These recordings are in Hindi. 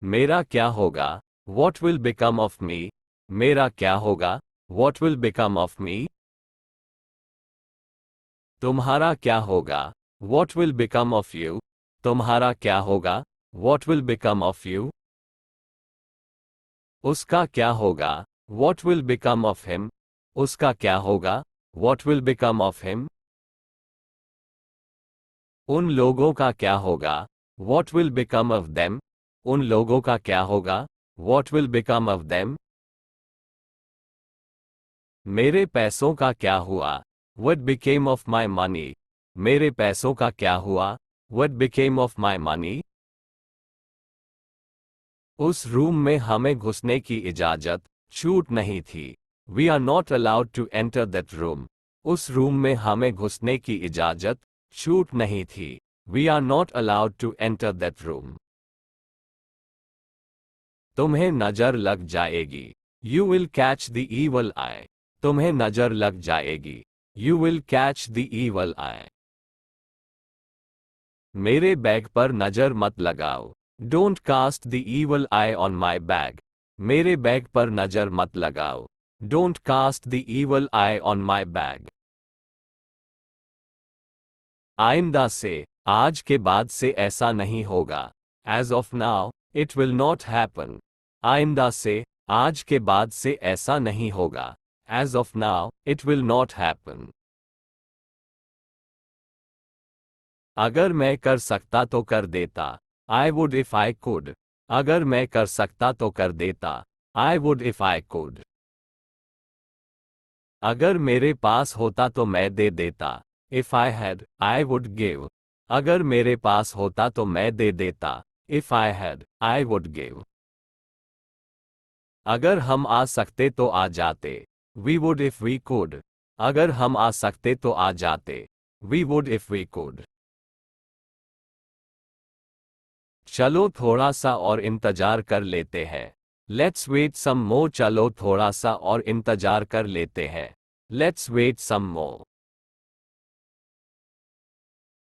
मेरा क्या होगा? What will become of me? मेरा क्या होगा? What will become of me? तुम्हारा क्या होगा? What will become of you? तुम्हारा क्या होगा? What will become of you? उसका क्या होगा? What will become of him? उसका क्या होगा? What will become of him? उन लोगों का क्या होगा? What will become of them? उन लोगों का क्या होगा? What will become of them? मेरे पैसों का क्या हुआ? What became of my money? मेरे पैसों का क्या हुआ? What became of my money? उस रूम में हमें घुसने की इजाजत, छूट नहीं थी। We are not allowed to enter that room. उस रूम में हमें घुसने की इजाजत, छूट नहीं थी। We are not allowed to enter that room. तुम्हें नजर लग जाएगी। You will catch the evil eye. तुम्हें नजर लग जाएगी। You will catch the evil eye. मेरे बैग पर नजर मत लगाओ। Don't cast the evil eye on my bag. मेरे बैग पर नजर मत लगाओ। Don't cast the evil eye on my bag. आइंदा से, आज के बाद से ऐसा नहीं होगा। As of now, it will not happen. आइंदा से, आज के बाद से ऐसा नहीं होगा। As of now, it will not happen. अगर मैं कर सकता तो कर देता। I would if I could. अगर मैं कर सकता तो कर देता। I would if I could. अगर मेरे पास होता तो मैं दे देता। If I had, I would give. अगर मेरे पास होता तो मैं दे देता। If I had, I would give. अगर हम आ सकते तो आ जाते। We would if we could. अगर हम आ सकते तो आ जाते। We would if we could. चलो थोड़ा सा और इंतजार कर लेते हैं। Let's wait some more. चलो थोड़ा सा और इंतजार कर लेते हैं। Let's wait some more.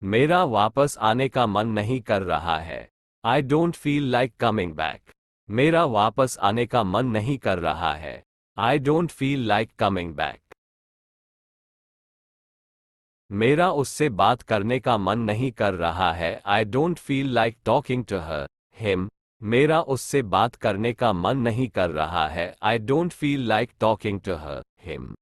मेरा वापस आने का मन नहीं कर रहा है। I don't feel like coming back. मेरा वापस आने का मन नहीं कर रहा है। I don't feel like coming back. मेरा उससे बात करने का मन नहीं कर रहा है। I don't feel like talking to her, him. मेरा उससे बात करने का मन नहीं कर रहा है। I don't feel like talking to her, him.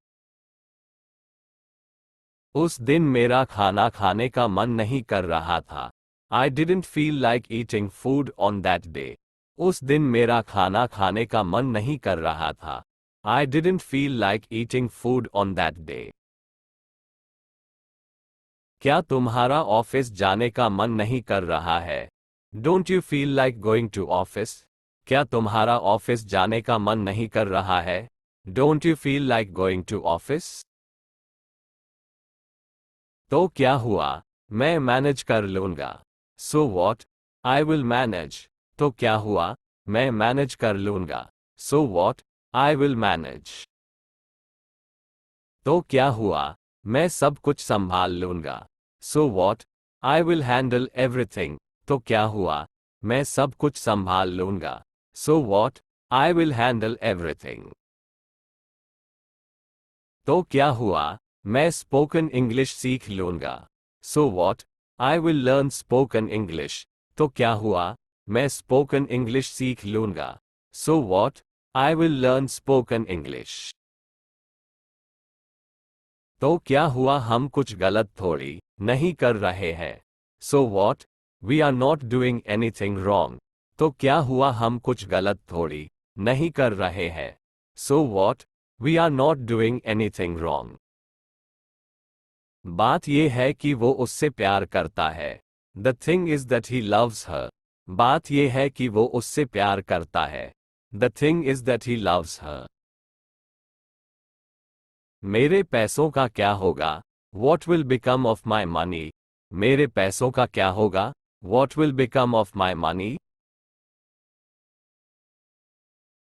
उस दिन मेरा खाना खाने का मन नहीं कर रहा था। I didn't feel like eating food on that day. उस दिन मेरा खाना खाने का मन नहीं कर रहा था। I didn't feel like eating food on that day. क्या तुम्हारा ऑफिस जाने का मन नहीं कर रहा है? Don't you feel like going to office? क्या तुम्हारा ऑफिस जाने का मन नहीं कर रहा है? Don't you feel like going to office? तो क्या हुआ? मैं मैनेज कर लूंगा। So what? I will manage. तो क्या हुआ? मैं मैनेज कर लूंगा। So what? I will manage. तो क्या हुआ? मैं सब कुछ संभाल लूंगा। So what? I will handle everything. तो क्या हुआ? मैं सब कुछ संभाल लूंगा। So what? I will handle everything. तो क्या हुआ? मैं स्पोकन इंग्लिश सीख लूंगा। So what? I will learn spoken English. तो क्या हुआ? मैं स्पोकन इंग्लिश सीख लूंगा। So what? I will learn spoken English. तो क्या हुआ? हम कुछ गलत थोड़ी नहीं कर रहे हैं। So what? We are not doing anything wrong. तो क्या हुआ? हम कुछ गलत थोड़ी नहीं कर रहे हैं। So what? We are not doing anything wrong. बात यह है कि वो उससे प्यार करता है। The thing is that he loves her. बात यह है कि वो उससे प्यार करता है। The thing is that he loves her. मेरे पैसों का क्या होगा? What will become of my money? मेरे पैसों का क्या होगा? What will become of my money?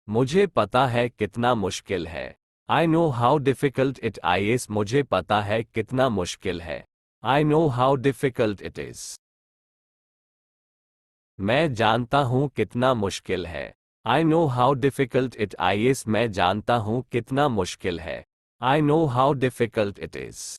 मुझे पता है कितना मुश्किल है। I know how difficult it is. मुझे पता है कितना मुश्किल है। I know how difficult it is. मैं जानता हूँ कितना मुश्किल है। I know how difficult it is। मैं जानता हूँ कितना मुश्किल है। I know how difficult it is।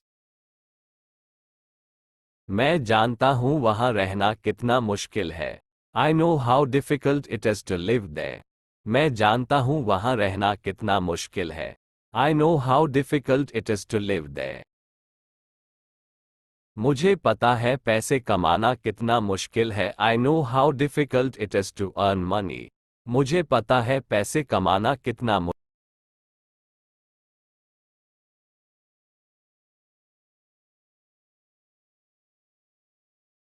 मैं जानता हूँ वहाँ रहना कितना मुश्किल है। I know how difficult it is to live there। मैं जानता हूँ वहाँ रहना कितना मुश्किल है। I know how difficult it is to live there। मुझे पता है पैसे कमाना कितना मुश्किल है। I know how difficult it is to earn money। मुझे पता है पैसे कमाना कितना